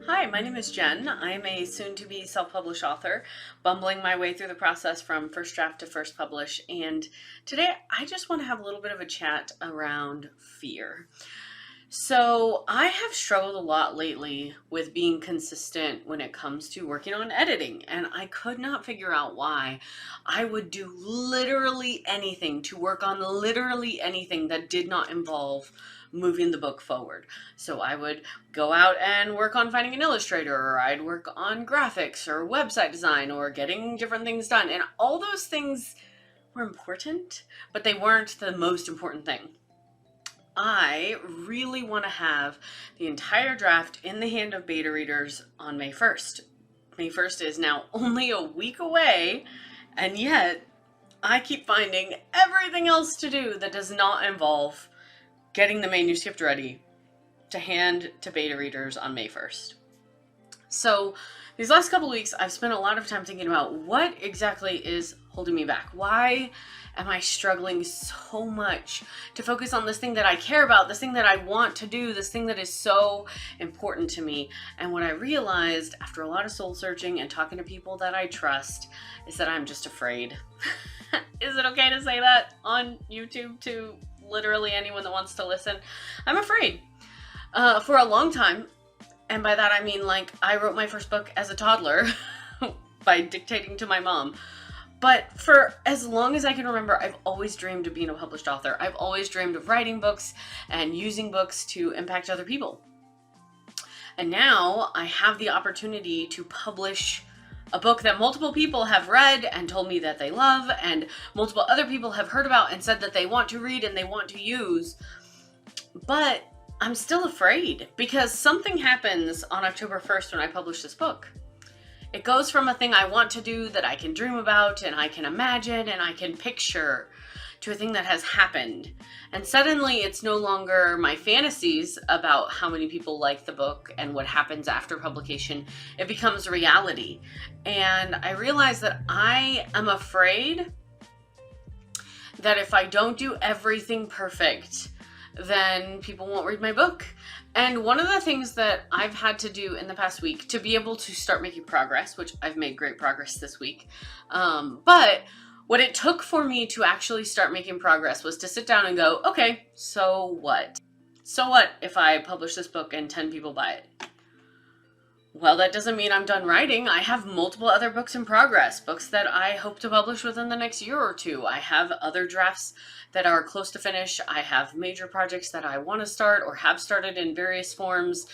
Hi, my name is Jen. I'm a soon-to-be self-published author, bumbling my way through the process from first draft to first publish. And today I just want to have a little bit of a chat around fear. So I have struggled a lot lately with being consistent when it comes to working on editing, and I could not figure out why. I would do literally anything to work on literally anything that did not involve moving the book forward. So I would go out and work on finding an illustrator, or I'd work on graphics or website design or getting different things done. And all those things were important, but they weren't the most important thing. I really want to have the entire draft in the hand of beta readers on May 1st. May 1st is now only a week away, and yet I keep finding everything else to do that does not involve getting the manuscript ready to hand to beta readers on May 1st. So these last couple of weeks, I've spent a lot of time thinking about what exactly is holding me back. Why am I struggling so much to focus on this thing that I care about, this thing that I want to do, this thing that is so important to me? And what I realized after a lot of soul searching and talking to people that I trust is that I'm just afraid. Is it okay to say that on YouTube to literally anyone that wants to listen? I'm afraid. For a long time, and by that I mean, like, I wrote my first book as a toddler by dictating to my mom. But for as long as I can remember, I've always dreamed of being a published author. I've always dreamed of writing books and using books to impact other people. And now I have the opportunity to publish a book that multiple people have read and told me that they love, and multiple other people have heard about and said that they want to read and they want to use. But I'm still afraid because something happens on October 1st when I publish this book. It goes from a thing I want to do that I can dream about and I can imagine and I can picture to a thing that has happened. And suddenly it's no longer my fantasies about how many people like the book and what happens after publication. It becomes reality. And I realize that I am afraid that if I don't do everything perfect, then people won't read my book. And one of the things that I've had to do in the past week to be able to start making progress, which I've made great progress this week, but what it took for me to actually start making progress was to sit down and go, okay, so what? So what if I publish this book and 10 people buy it? Well, that doesn't mean I'm done writing. I have multiple other books in progress, books that I hope to publish within the next year or two. I have other drafts that are close to finish. I have major projects that I want to start or have started in various forms.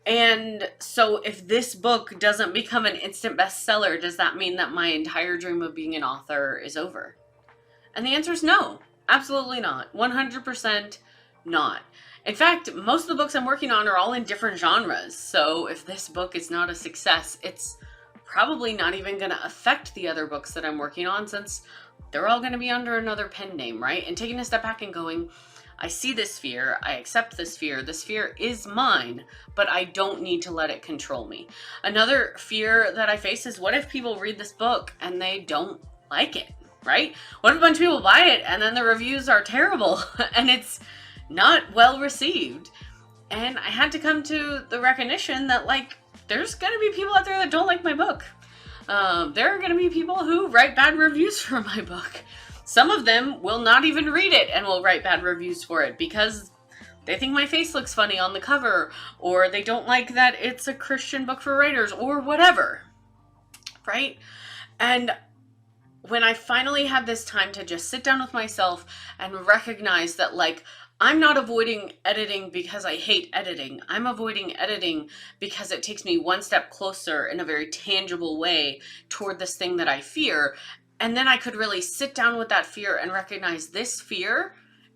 And so if this book doesn't become an instant bestseller, does that mean that my entire dream of being an author is over? And the answer is no, absolutely not. 100% not. In fact, most of the books I'm working on are all in different genres. So if this book is not a success, it's probably not even going to affect the other books that I'm working on, since they're all going to be under another pen name, right? And taking a step back and going, I see this fear, I accept this fear is mine, but I don't need to let it control me. Another fear that I face is, what if people read this book and they don't like it, right? What if a bunch of people buy it and then the reviews are terrible and it's not well received? And I had to come to the recognition that, like, there's gonna be people out there that don't like my book. There are gonna be people who write bad reviews for my book. Some of them will not even read it and will write bad reviews for it because they think my face looks funny on the cover, or they don't like that it's a Christian book for writers, or whatever, right? And when I finally had this time to just sit down with myself and recognize that, like, I'm not avoiding editing because I hate editing. I'm avoiding editing because it takes me one step closer in a very tangible way toward this thing that I fear. And then I could really sit down with that fear and recognize this fear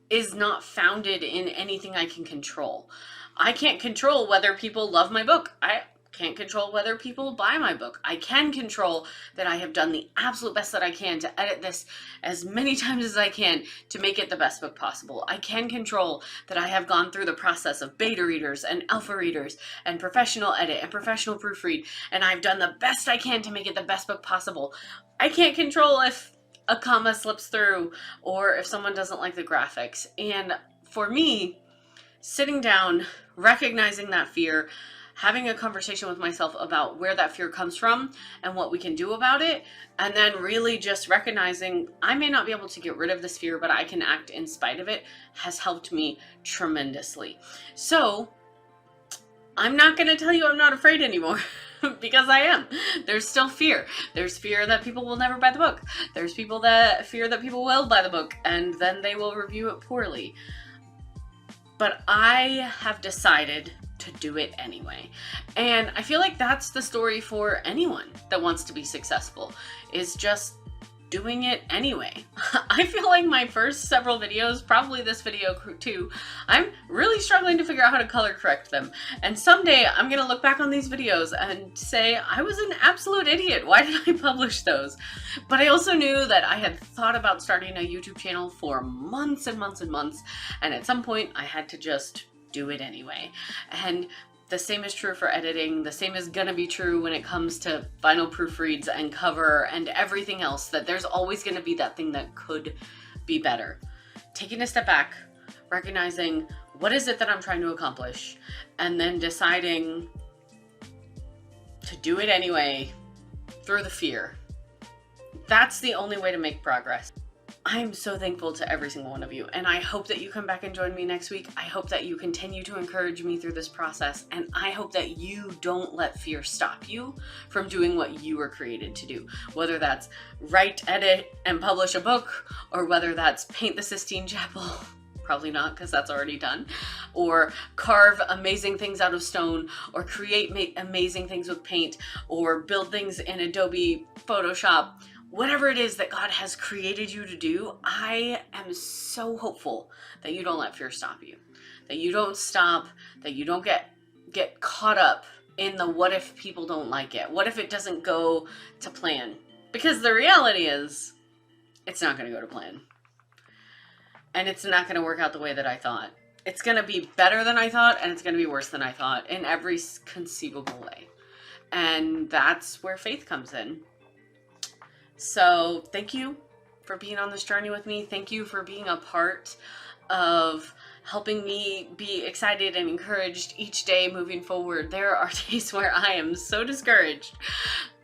is not founded in anything I can control. I can't control whether people love my book. I can't control whether people buy my book. I can control that I have done the absolute best that I can to edit this as many times as I can to make it the best book possible. I can control that I have gone through the process of beta readers and alpha readers and professional edit and professional proofread, and I've done the best I can to make it the best book possible. I can't control if a comma slips through or if someone doesn't like the graphics. And for me, sitting down, recognizing that fear, having a conversation with myself about where that fear comes from and what we can do about it, and then really just recognizing I may not be able to get rid of this fear, but I can act in spite of it, has helped me tremendously. So I'm not going to tell you I'm not afraid anymore. Because I am. There's still fear. There's fear that people will never buy the book. There's fear that people will buy the book and then they will review it poorly. But I have decided to do it anyway. And I feel like that's the story for anyone that wants to be successful, is just doing it anyway. I feel like my first several videos, probably this video too, I'm really struggling to figure out how to color correct them. And someday I'm gonna look back on these videos and say, I was an absolute idiot. Why did I publish those? But I also knew that I had thought about starting a YouTube channel for months and months and months. And at some point I had to just do it anyway. And the same is true for editing. The same is gonna be true when it comes to final proofreads and cover and everything else, that there's always gonna be that thing that could be better. Taking a step back, recognizing what is it that I'm trying to accomplish, and then deciding to do it anyway through the fear. That's the only way to make progress. I'm so thankful to every single one of you, and I hope that you come back and join me next week. I hope that you continue to encourage me through this process, and I hope that you don't let fear stop you from doing what you were created to do. Whether that's write, edit, and publish a book, or whether that's paint the Sistine Chapel, probably not because that's already done, or carve amazing things out of stone, or create amazing things with paint, or build things in Adobe Photoshop. Whatever it is that God has created you to do, I am so hopeful that you don't let fear stop you, that you don't stop, that you don't get caught up in the what if people don't like it, what if it doesn't go to plan, because the reality is it's not going to go to plan, and it's not going to work out the way that I thought. It's going to be better than I thought, and it's going to be worse than I thought in every conceivable way, and that's where faith comes in. So thank you for being on this journey with me. Thank you for being a part of helping me be excited and encouraged each day moving forward. There are days where I am so discouraged,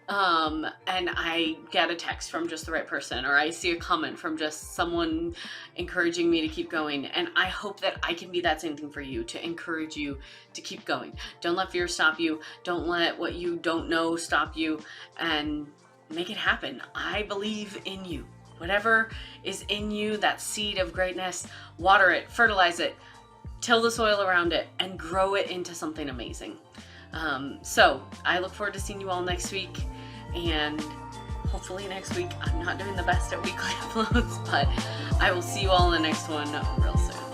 and I get a text from just the right person, or I see a comment from just someone encouraging me to keep going. And I hope that I can be that same thing for you, to encourage you to keep going. Don't let fear stop you. Don't let what you don't know stop you, and make it happen. I believe in you. Whatever is in you, that seed of greatness, water it, fertilize it, till the soil around it, and grow it into something amazing. So I look forward to seeing you all next week, and hopefully next week I'm not doing the best at weekly uploads, but I will see you all in the next one real soon.